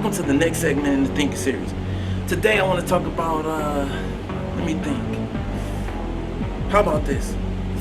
welcome to the next segment in the Thinking series. Today I want to talk about, let me think. How about this?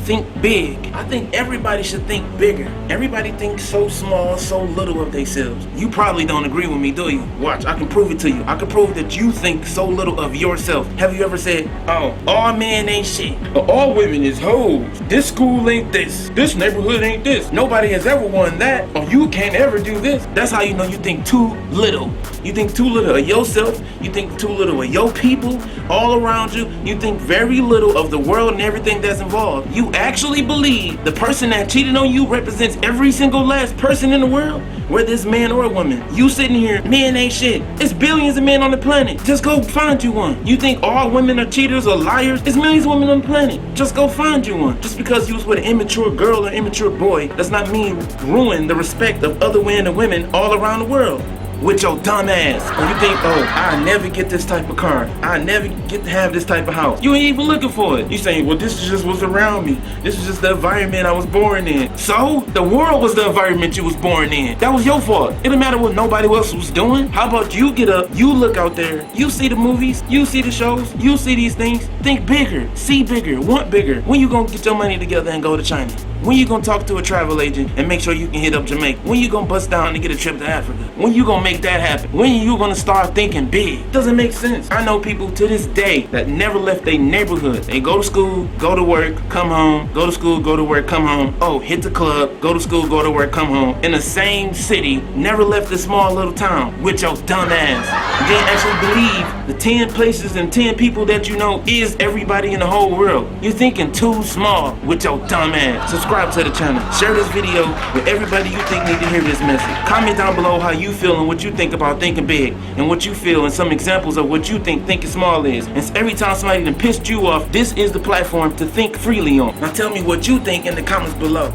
Think big. I think everybody should think bigger. Everybody thinks so small, so little of themselves. You probably don't agree with me, do you? Watch, I can prove it to you. I can prove that you think so little of yourself. Have you ever said, oh, all men ain't shit, or all women is hoes, this school ain't this neighborhood ain't this, nobody has ever won that, or you can't ever do this? That's how you know you think too little. You think too little of yourself, you think too little of your people all around you, you think very little of the world and everything that's involved. You actually believe the person that cheated on you represents every single last person in the world, whether it's man or woman. You sitting here, men ain't shit. It's billions of men on the planet. Just go find you one. You think all women are cheaters or liars? It's millions of women on the planet. Just go find you one. Just because you was with an immature girl or immature boy does not mean ruin the respect of other men and women all around the world. With your dumb ass. When you think, oh, I never get this type of car, I never get to have this type of house, you ain't even looking for it. You saying, well, this is just what's around me. This is just the environment I was born in. So, the world was the environment you was born in. That was your fault. It didn't matter what nobody else was doing. How about you get up, you look out there, you see the movies, you see the shows, you see these things, think bigger, see bigger, want bigger. When you gonna get your money together and go to China? When you gonna talk to a travel agent and make sure you can hit up Jamaica? When you gonna bust down and get a trip to Africa? When you gonna make that happen? When you gonna start thinking big? Doesn't make sense. I know people to this day that never left their neighborhood. They go to school, go to work, come home, go to school, go to work, come home. Oh, hit the club, go to school, go to work, come home. In the same city, never left this small little town with your dumb ass. You didn't actually believe the 10 places and 10 people that you know is everybody in the whole world. You're thinking too small with your dumb ass. Subscribe to the channel. Share this video with everybody you think need to hear this message. Comment down below how you feel and what you think about thinking big, and what you feel and some examples of what you think thinking small is. And every time somebody done pissed you off, this is the platform to think freely on. Now tell me what you think in the comments below.